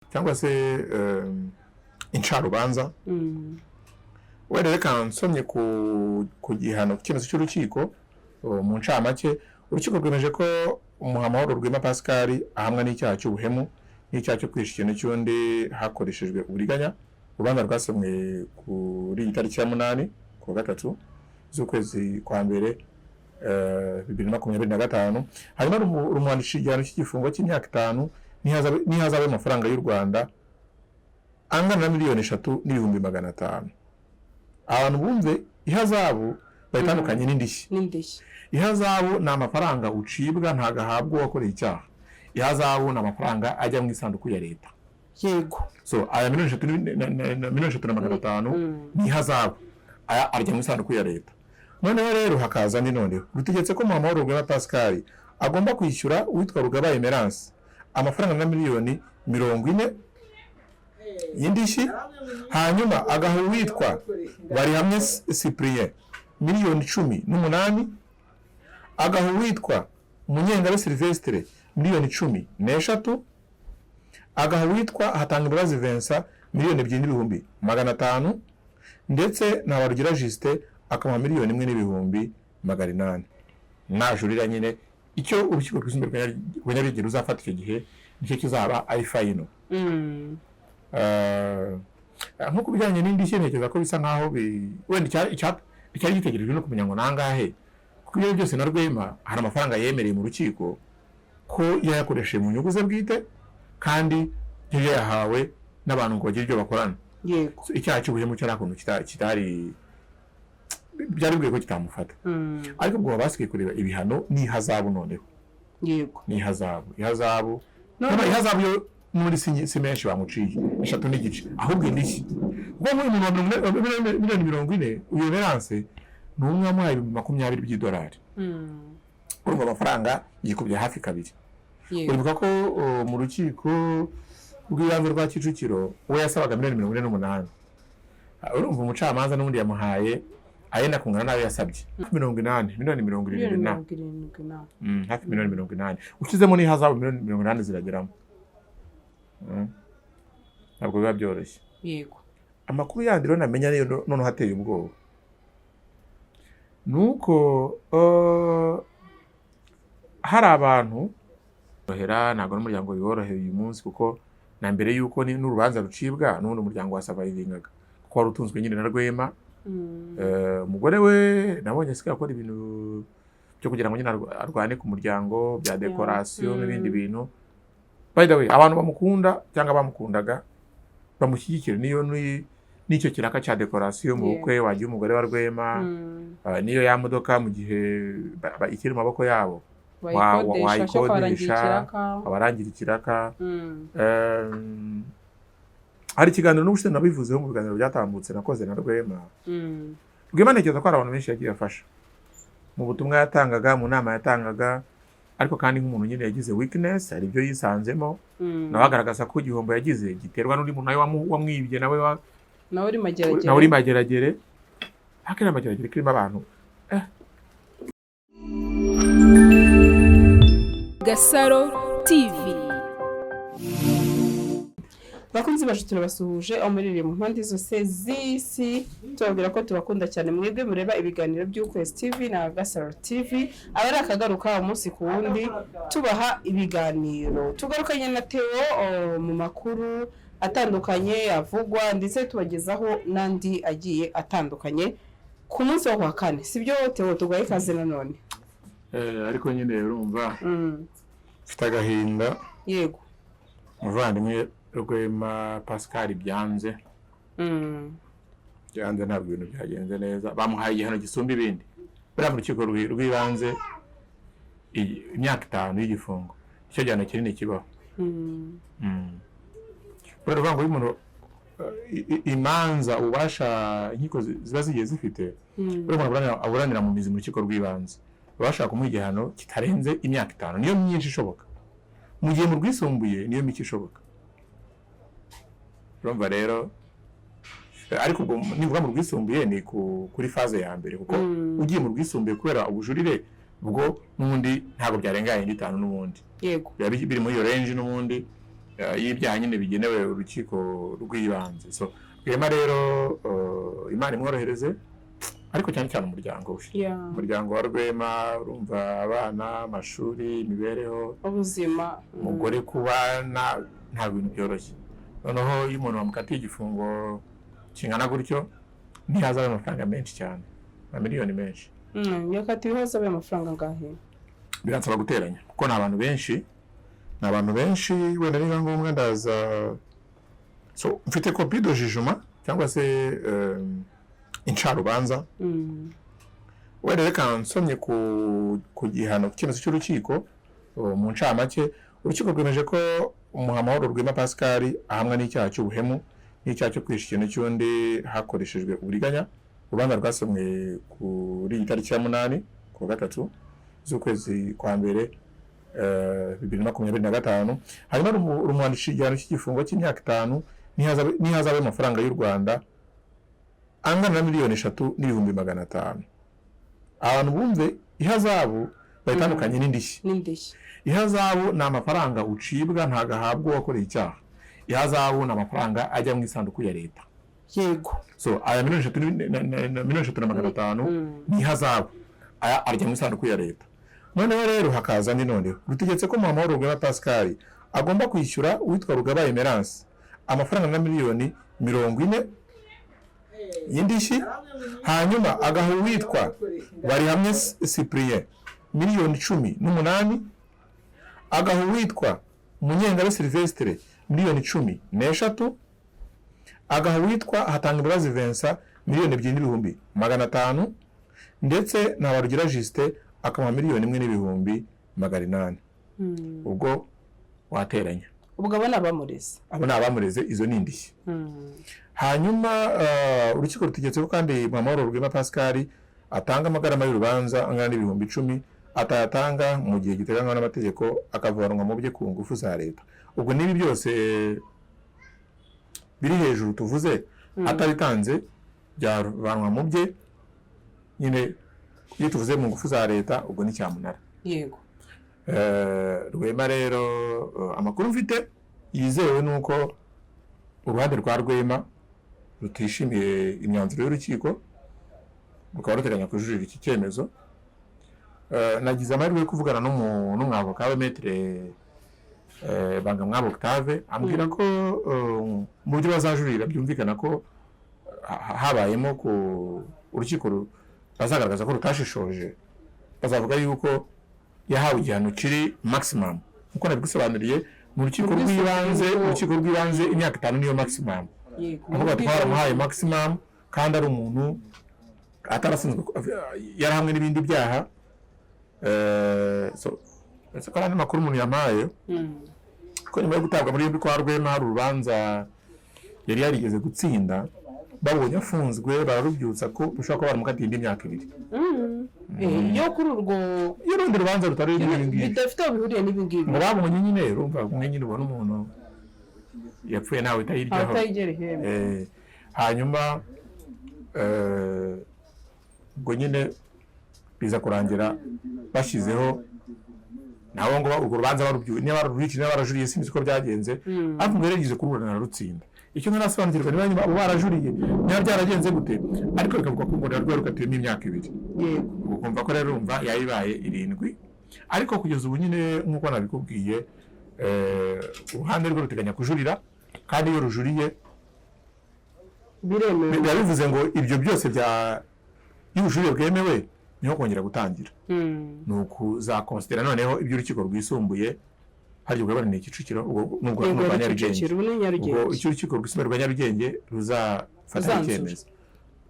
cyangwa se incarubanza. Wenda reka nsomye ku gihano cy'icyemezo cy'urukiko mu ncamake. Urukiko rwemeje ko Muhamahoro Rwema Pascal ahamwa n'icyaha cy'ubuhemu n'icyaha cyo kwisha ikintu cy'undi hakoreshejwe uburiganya. Urubanza rwasomwe kuri iyi tariki ya 8 ku wa 3 z'ukwezi kwa mbere 2025. Hanyuma rumuhanisha igihano cy'igifungo cy'imyaka 5 n'ihazabu y'amafaranga y'u Rwanda angana na miliyoni 3,500,000. Abantu bumve ihazabu bayitandukanye n'indishyi. Ihazabu ni amafaranga ucibwa ntagahabwa wakoreye icyaha. Ihazabu ni amafaranga ajya mu isanduku ya leta. Yego. So aya miliyoni 3,500,000 ni ihazabu aya arya mu isanduku ya leta. Noneho rero hakaza noneho rutegetse ko Muhamahoro Rwema Pascal agomba kwishyura witwa Rugaba Emerance amafaranga na miliyoni 40 y'indishyi, hanyuma agaha witwa Barihamye Cyprien miliyoni 18, agaha witwa Munyengabe Sylvestre miliyoni 13, agaha witwa Hatangimbabazi Vincent miliyoni 2,500,000, ndetse na Barugira Justin akamuha miliyoni 1,800,000. Najurira nyine icyo urukiko rwisumbuye rwa Nyarugenge ruzafata icyo gihe nicyo kizaba ari final. Nkuko bijyanye n'indishyi ntekereza ko bisa nkaho wenda icyari gitegerejwe no kumenya ngo nangahe, kuko ibyo byose na Rwema hari amafaranga yemereye mu rukiko ko yayakoresheje mu nyungu ze bwite kandi yari yahawe n'abantu ngo bagire ibyo bakorana. Yego. Icyaha cy'ubuhemu cyari akuntu kitari byari bwiye ko kitamufata. Ariko ubwo basigaye kureba ibihano n'ihazabu noneho. Yego. N'ihazabu. Ihazabu yo muri si menshi bamuciye 3 ahubwo indishyi. Ubwo muri miliyoni 40 uyu Emerance ni umwe wamuhaye $20,000. Urumva amafaranga yikubye hafi kabiri. Uribuka ko mu rukiko rw'ibanze rwa Kicukiro we yasabaga miliyoni 48. Urumva umucamanza n'undi yamuhaye ayenda kungana nawe yasabye 80 miliyoni 70 hafi miliyoni 80. Ukizemo n'ihazabu miliyoni 80 zirageramo. Ntabwo biba byoroshye. Yego. Amakuru yandi rero namenya niyo none hateye ubwoba nuko hari abantu rohera ntabwo n'umuryango wiboroheye uyu munsi, kuko na mbere yuko n'urubanza rucibwa n'undi umuryango wa survivingaga kuko wari utunzwe nyine na Rwema. Umugore we nabonye asigaye akora ibintu byo kugira ngo nyine arwane ku muryango bya decoration n'ibindi bintu. By the way, abantu bamukunda cyangwa bamukundaga bamushyigikira n'icyo kiraka cya decoration mu bukwe wagiye umugore wa Rwema, niyo ya modoka mu gihe ikiri mu maboko yabo wayikodesha abarangira ikiraka. Hari ikiganiro n'ubushize nabivuzeho mu biganiro byatambutse nakoze na Rwema. Rwema ntekereza ko hari abantu benshi yagiye afasha mu butumwa yatangaga, mu nama yatangaga, ariko kandi nk'umuntu nyine yagize weakness, hari ibyo yisanzemo nawe agaragaza ko igihombo yagize giterwa n'undi muntu nawe wamwibye nawe uri mageragere. Hakira mageragere kirimo abantu. Gasaro TV. Bakunzi bacu turabasuhuje aho muririye mu mpande zose z'isi, tubabwira ko tubakunda cyane mwebwe mureba ibiganiro by'Ukwezi TV na Gasaro TV. Abari akagaruka umunsi ku wundi tubaha ibiganiro, tugarukanye na Theo mu makuru atandukanye avugwa, ndetse tubagezaho nandi agiye atandukanye ku munsi wa kwa kane. Sibyo Theo, tugaye kaze nanone. Ariko nyine urumva mfite agahinda. Yego. Muvandimwe Rwema Pascal byanze. Byanze ntabwo ibintu byagenze neza. Bamuhaye igihano gisumba ibindi. Buriya mu rukiko rw'ibanze imyaka 5 y'igifungo. Icyo gihano kinini kibaho. Buriya ngo umuntu imanza ubasha inkiko ziba zigiye zifite. Buriya aburanira mu mizi mu rukiko rw'ibanze. Ubasha kumuha igihano kitarenze imyaka 5. Niyo myinshi ishoboka. Mu gihe mu rwisumbuye niyo mike ishoboka. Urumva rero ariko ubwo nivuga mu rwisumbuye ni kuri faze ya mbere, kuko ugiye mu rwisumbuye kubera ubujurire bwo n'undi ntabwo byarengaye 5 n'ubundi. Yego. Biri muri iyo range n'ubundi y'ibyaha nyine bigenewe urukiko rw'ibanze. So Rwema rero Imana imworohereze, ariko cyane cyane umuryango we, umuryango wa Rwema, urumva abana, amashuri, imibereho, ubuzima, umugore kubana, nta bintu byoroshye. Noneho iyo umuntu bamukatiye igifungo kingana gutyo, ntihazabe amafaranga menshi cyane, amamiliyoni menshi. yakatiwe hazabe amafaranga angahe? Biransaba guteranya kuko ni abantu benshi, wenda niba ngombwa ndaza, so mfite kopi do jijuma cyangwa se incarubanza. Wenda reka nsomye ku gihano icyemezo cy'urukiko mu ncamake. Urukiko rwemeje ko Muhamahoro Rwema Pascal ahamwa n'icyaha cy'ubuhemu n'icyaha cyo kwisha ikintu cy'undi hakoreshejwe uburiganya. Urubanza rwasomwe kuri iyi tariki ya 8 ku wa 3 z'ukwezi kwa mbere 2025. Hanyuma rumuhanisha igihano cy'igifungo cy'imyaka 5 n'ihazabe amafaranga y'u Rwanda angana na miliyoni 3,500,000. Abantu bumve ihazabu bayitandukanye n'indishyi. Ihazabu ni amafaranga ucibwa ntagahabwa uwakoreye icyaha. Ihazabu ni amafaranga ajya mu isanduku ya leta. Yego. So aya miliyoni 3,500,000 ni ihazabu aya arya mu isanduku ya leta. Noneho rero hakaza noneho rutegetse ko Muhamahoro Rwema Pascal agomba kwishyura uwitwa Rugaba Emerance amafaranga na miliyoni 40 y'indishyi, hanyuma agaha uwitwa Barihamye Cyprien miliyoni 18, agaha uwitwa Munyengabe Sylvestre miliyoni 13, agaha uwitwa Hatangimbabazi Vincent miliyoni 2,500,000, ndetse na Barugira Justin akamuha miliyoni 1,800,000. Ubwo wateranya, ubwo abana abamureze izo ni indishyi. Hanyuma urukiko rutegetse ko kandi Muhamahoro Rwema Pascal atanga amagarama y'urubanza angana n'ibihumbi 10 atayatanga mu gihe giteganywa n'amategeko, akavanwa mu bye ku ngufu za leta. Ubwo nibi byose biri hejuru tuvuze atabitanze byavanwa mu bye nyine. Iyo tuvuze mu ngufu za leta ubwo ni cyamunara. Yego. Rwema rero amakuru mfite yizewe nuko uruhande rwa Rwema rutishimiye imyanzuro y'urukiko, rukaba ruteganya kujurira iki cyemezo. Nagize amahirwe yo kuvugana n'umwavoka wa Maître Bangamwabo Octave, ambwira ko mu buryo bazajurira byumvikana ko habayemo ku urukiko bazagaragaza ko rutashishoje, bazavuga yuko yahawe igihano kiri maximum uko nabigusobanuriye mu rukiko rw'ibanze. Imyaka 5 niyo maximum, aho batwara muhaye maximum kandi ari umuntu atarasinzwe yarahamwe n'ibindi byaha. So kandi makuru umuntu yamaye ko nyuma yo gutabwa muri yombi kwa Rwema hari urubanza yari yarigeze gutsinda, babonye afunzwe bararubyutsa ko ushaka ko baramukatiye indi myaka 2. Yo kuri urwo y'urundi rubanza rutari n'ibingibi bidafite aho bihuriye n'ibingibi. Ngo babonye nyine urumva kumwe nyine ubona umuntu yapfuye nawe utayiryaho. Hanyuma ubwo nyine biza kurangira bashyizeho nabo ngo urwo rubanza barubyuye, niba barajuriye sinzi ko byagenze, ariko ngo yaragize kuruburana rutsinda. Icyo ntarasobanukirwa niba nyuma abo barajuriye niba byaragenze gute, ariko bikavuga ko ngo narwo rukatiyemo imyaka 2. Yego. Ukumva ko rero urumva yayibaye 7, ariko kugeza ubu nyine nk'uko nabikubwiye uruhande rwo ruteganya kujurira, kandi iyo rujuriye biremewe. Bivuze ngo ibyo byose y'ubujurire bwemewe niho kongera gutangira. Nuko zakonsidera noneho ibyo urukiko rwisumbuye hari ubwo bane Kicukiro nubwo rwa Nyarugenge. Ubwo icyo urukiko rwisumbuye rwa Nyarugenge ruzafata icyemezo.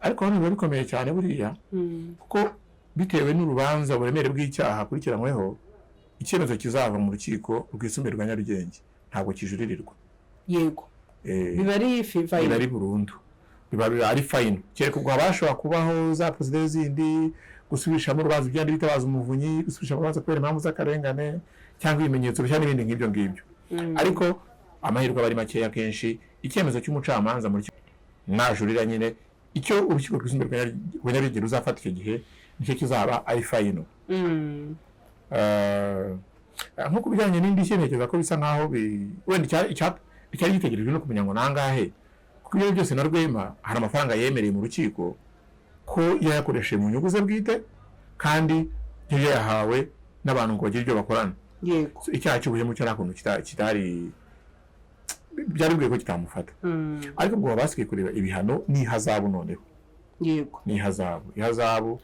Ariko hano biba bikomeye cyane buriya kuko bitewe n'urubanza uburemere bw'icyaha kurikiranyweho, icyemezo kizava mu rukiko rwisumbuye rwa Nyarugenge ntabwo kijuririrwa. Yego. Biba ari fine. Biba ari burundu. Biba ari fine. Kereka ubwo habashobora kubaho za procedure zindi, gusubishamo urubanza byandi bitabaza umuvunyi, gusubishamo urubanza kubera impamvu z'akarengane cyangwa ibimenyetso bishya n'ibindi nk'ibyo ngibyo. Ariko amahirwe bari makeya kenshi icyemezo cy'umucamanza muri najurira nyine icyo urukiko rwisumbuye rwa Nyarugenge ruzafata icyo gihe nicyo kizaba ari final. nko kubijyanye n'indishyi ntekereza ko bisa nkaho wenda icyari gitegerejwe no kumenya ngo nangahe, kuko ibyo byose na Rwema hari amafaranga yemereye mu rukiko ko yayakoresheje mu nyungu ze bwite kandi yari yahawe n'abantu ngo bagire ibyo bakorana. Yego. Icyaha cy'ubuhemu cyo nakuntu kitari byari bwiye ko kitamufata. Ariko ubwo basigaye kureba ibihano n'ihazabu noneho. Yego. N'ihazabu. Ihazabu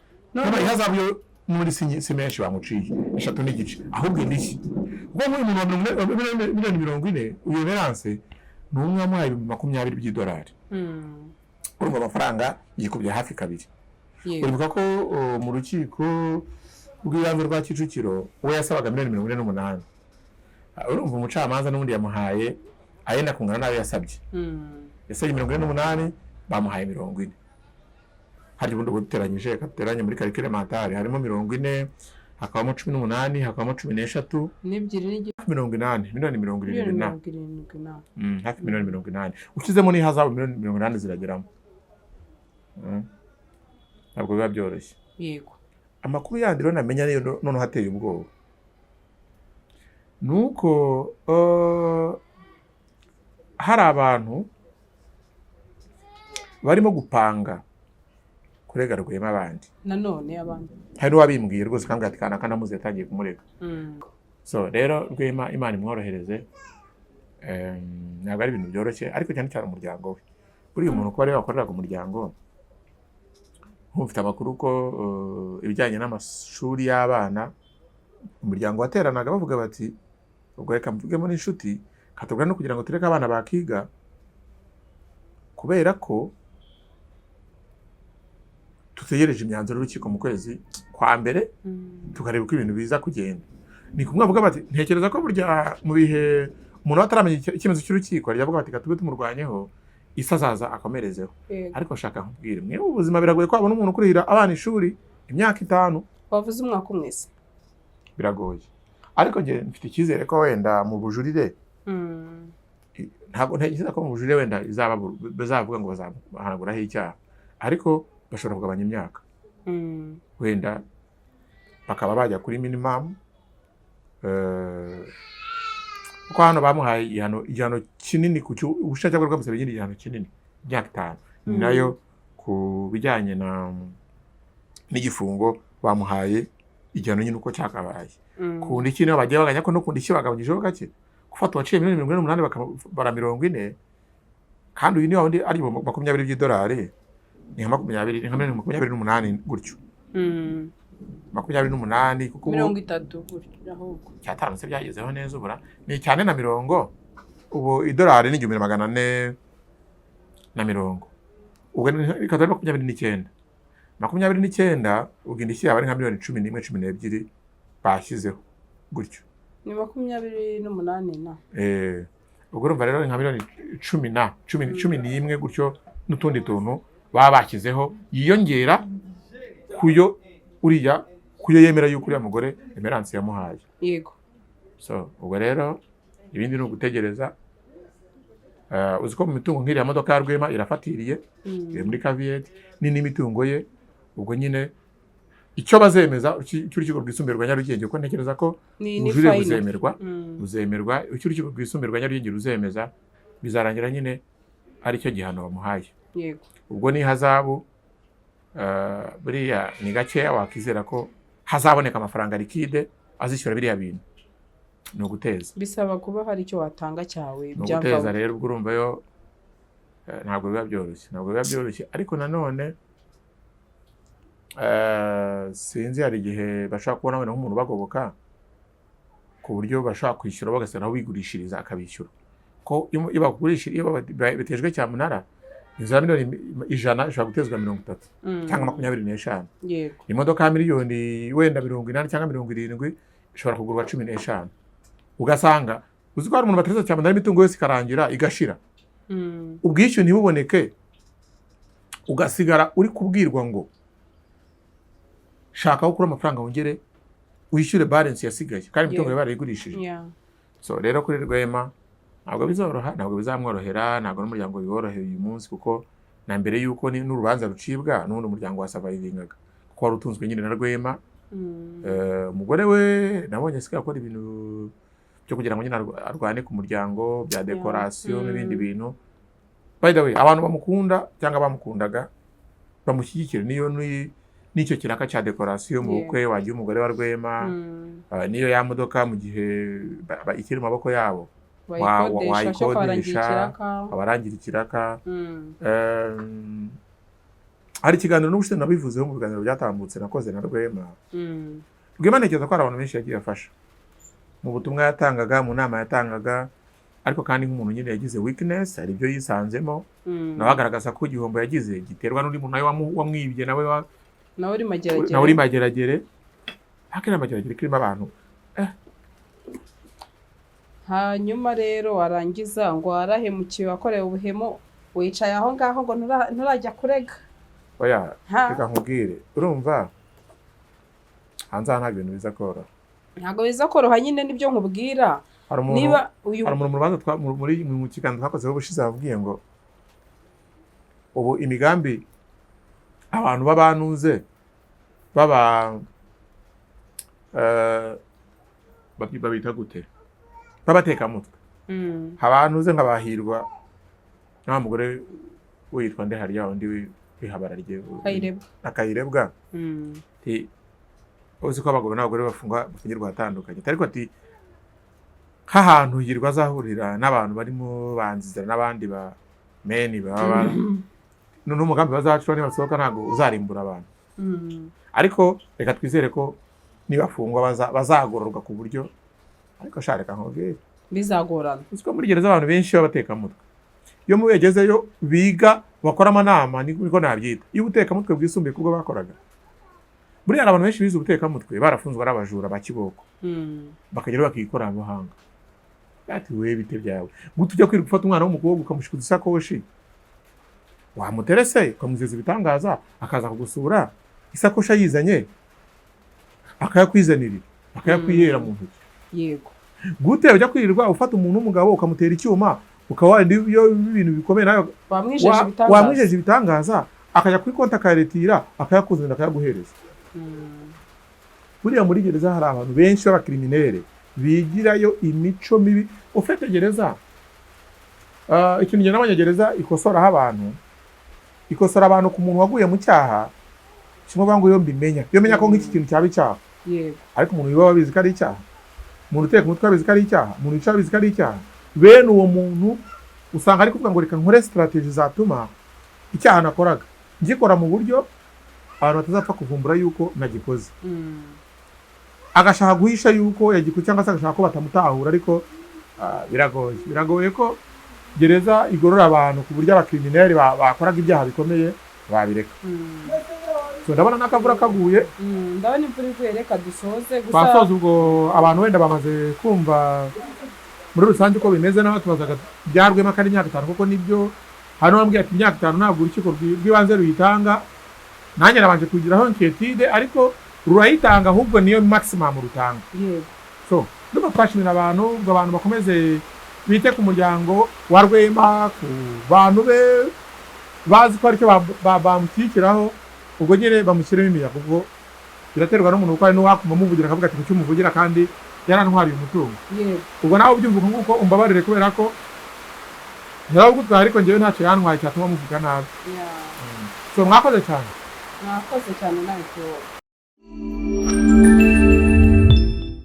yo muri si menshi bamuciye 3 ahubwo indishyi. Ubwo muri miliyoni 40 uyu Emerance ni umwe wamuhaye $20,000. Urumva amafaranga yikubye hafi kabiri. Uribuka ko mu rukiko rw'ibanze rwa Kicukiro we yasabaga $48,000. Urumva umucamanza n'ubundi yamuhaye ayenda kungana nawe yasabye. Yasabye $48,000 bamuhaye 40. Hari ubundi guteranyije kateranye muri calcul mentale harimo 40 hakabamo 18 hakabamo 13 n'ebyiri 80 miliyoni 70 hafi miliyoni 80 ukizemo n'ihazabu miliyoni 80 zirageramo. Ntabwo biba byoroshye. Yego. Amakuru yandi rero namenya niyo none hateye ubwoba nuko hari abantu barimo gupanga kurega Rwema abandi nanone abandi hari wabimbwiye rwose kandi atikana kandi amuze yatangiye kumurega. So rero Rwema Imana imworohereze ntabwo ari ibintu byoroshye ariko cyane cyane umuryango we buri umuntu ko ari wakoreraga umuryango nk'ufite amakuru ko ibijyanye n'amashuri y'abana umuryango wateranaga bavuga bati ubwo reka mvugemo n'inshuti katubwira no kugira ngo tureke abana bakiga kubera ko tutegereje imyanzuro y'urukiko mu kwezi kwa mbere tukareba uko ibintu biza kugenda. Ni kumwe avuga bati ntekereza ko burya mu bihe umuntu ataramenya icyemezo cy'urukiko ari yavuga bati katube tumurwanyeho isazaza akomerezeho. Ariko shaka nkubwire mwe ubuzima biragoye ko abona umuntu kurihira abana ishuri imyaka 5 wavuze umwaka umwese biragoye. Ariko nge mfite icyizere ko wenda mu bujurire ntabwo ntekereza ko mu bujurire wenda bazavuga ngo bazahanaguraho icyaha ariko bashobora kugabanya imyaka wenda bakaba bajya kuri minimum kuko hano bamuhaye igihano kinini ku ubushake bwo bwamusaba igindi gihano kinini imyaka 5 nayo ku bijyanye n'igifungo bamuhaye igihano nyine uko cyakabaye. Kundi iki niyo bagiye baganya ko no kundi iki bagabanyijeho gake gufata waciye $48,000 bakabara 40 kandi uyu ni wundi ari $20,000 ni $28 gutyo 28 kuko 30 gutyo ahubwo cyatanu se byagezeho neza ubura ni cyane na 40 ubu $1 ni 450 ubwo ikazari 29 ugindishye abari nka $11,000 bashyizeho gutyo ni 28 na ubwo urumva rero nka $10,000 gutyo n'utundi tuntu baba bashyizeho yiyongera kuyo uriya kuyo yemera yuko uriya mugore Emerance yamuhaye. Yego. So ubwo rero ibindi ni ugutegereza uziko mu mitungo nk'iriya modoka ya Rwema irafatiriye muri Caviet nini mitungo ye ubwo nyine icyo bazemeza cy'urukiko rwisumbuye rwa Nyarugenge ko ntekereza ko ujurire buzemerwa urukiko rwisumbuye rwa Nyarugenge ruzemeza bizarangira nyine ari cyo gihano bamuhaye. Yego. Ubwo ni hazabu buriya ni gakeya wakizera ko hazaboneka amafaranga likide azishyura biriya bintu no guteza bisaba kuba hari icyo watanga cyawe byamva guteza rero ubwo urumva yo ntabwo biba byoroshye ariko nanone sinzi hari igihe bashaka kubona wenda nk'umuntu bagoboka ku buryo bashaka kwishyura bagasana aho bigurishiriza akabishyura ko iyo bakugurishije iyo bitejwe cyamunara inzira miliyoni 100 ishobora gutezwa 30 cyangwa 25. Yego. Imodoka miliyoni wenda 80 cyangwa 70 ishobora kugurwa 15. Ugasanga uzi ko hari umuntu bateza cyamunara imitungo yose ikarangira igashira. Ubwishyu ntibuboneke ugasigara uri kubwirwa ngo shaka ukura amafaranga wongere wishyure balance yasigaye kandi imitungo yawe barayigurishije. So rero kuri Rwema ntabwo bizoroha ntabwo bizamworohera ntabwo n'umuryango biboroheye uyu munsi kuko na mbere yuko n'urubanza rucibwa n'undi umuryango wa survivingaga kuko wari utunzwe nyine na Rwema umugore we nabonye asigaye akora ibintu byo kugira ngo nyine arwane ku muryango bya dekorasiyo n'ibindi bintu. By the way, abantu bamukunda cyangwa bamukundaga bamushyigikira n'icyo kiraka cya dekorasiyo mu bukwe wagiye umugore wa Rwema, niyo ya modoka mu gihe ikiri mu maboko yabo wayikodesha abarangira ikiraka. Hari ikiganiro n'ubushize nabivuzeho mu biganiro byatambutse nakoze na Rwema. Rwema ntekereza ko hari abantu benshi yagiye afasha mu butumwa yatangaga, mu nama yatangaga, ariko kandi nk'umuntu nyine yagize weakness, hari ibyo yisanzemo nawe agaragaza ko igihombo yagize giterwa n'undi muntu nawe wamwibye nawe uri mageragere. Hakira mageragere kirimo abantu. Hanyuma rero warangiza ngo warahemukiwe wakorewe ubuhemu, wicaye aho ngaho ngo nturajya kurega. Oya, reka nkubwire, urumva hanze nta bintu biza koroha. Ntabwo biza koroha nyine nibyo nkubwira. Niba uyu hari umuntu rubanza mu kiganiro twakoze ubushize avugiye ngo ubu imigambi abantu babanuze babita gute babateka mutwe habanuze nk'abahirwa nta mugore witwa nde hari yaho ndi wihabara rye akayirebwa uzi ko abagore n'abagore bafungirwa hatandukanye, ariko ati nk'ahantu hirwa azahurira n'abantu barimo banzizira n'abandi ba meni baba n'umugambi bazacura nibasohoka ntabwo uzarimbura abantu. Ariko reka twizere ko nibafungwa bazagororwa ku buryo, ariko shareka nkubwire bizagorana. Uziko muri gereza abantu benshi b'abatekamutwe iyo mubegezeyo biga bakora amanama niko nabyita y'ubutekamutwe bwisumbuye kubwo bakoraga. Buriya abantu benshi bize ubutekamutwe barafunzwe ari abajura ba kiboko bakagera bakikora amahanga. Ati we bite byawe gute ujya kwiruka gufata umwana w'umukobwa ukamushikuza isakoshi wamuterese ukamuzeza ibitangaza akaza kugusura isakoshi ayizanye akayakwizanira akayakwihera mu ntoki. Yego gute ujya kwirirwa ufata umuntu w'umugabo ukamutera icyuma ukawandi iyo ibintu bikomeye nayo wamwijeje ibitangaza akajya kuri konti akayaretira akayakuzanira akayaguhereza. Buriya muri gereza hari abantu benshi b'abakriminere bigirayo imico mibi. Ufite gereza ikintu njye n'abanyagereza ikosoraho abantu, ikosora abantu ku muntu waguye mu cyaha kimwe bangu yo mbimenya yo menya ko nk'iki kintu cyaba icyaha. Yego ariko umuntu wiba wabizi ko ari icyaha, umuntu uteka umutwe wabizi ko ari icyaha, umuntu wica wabizi ko ari icyaha, bene uwo muntu usanga ari kuvuga ngo reka nkore strategy zatuma icyaha nakoraga ngikora mu buryo abantu batazapfa kuvumbura yuko nagikoze. Agashaka guhisha yuko yagikoze cyangwa se agashaka ko batamutahura, ariko biragoye ko gereza igorora abantu ku buryo abakrimineri bakoraga ibyaha bikomeye babireka. So ndabona nakavura kaguye, ndabona imvura iguye, reka dusoze gusa basoza ubwo abantu wenda bamaze kumva muri rusange uko bimeze. naho tubazaga byarwema kandi imyaka 5 kuko nibyo hano bambwiye ati imyaka 5 ntabwo urukiko rw'ibanze ruyitanga. Nanjye nabanje kugiraho inquiétude ariko rurayitanga ahubwo niyo maximum rutanga. Yego so ndumva twashimira abantu bakomeze bite ku muryango wa Rwema, ku bantu be bazi ko aricyo bamushyikiraho, ubwo nyine bamushyiremo imiyaga ubwo biraterwa n'umuntu uko ari n'uwakuma muvugira akavuga ati kuki umuvugira kandi yarantwariye umutungo. Ubwo nawe ubyumva nk'uko umbabarire kubera ko yaragutwaye ariko njyewe ntacyo yantwaye cyatuma muvuga nabi. So mwakoze cyane nawe.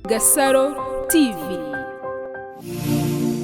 Gasaro TV.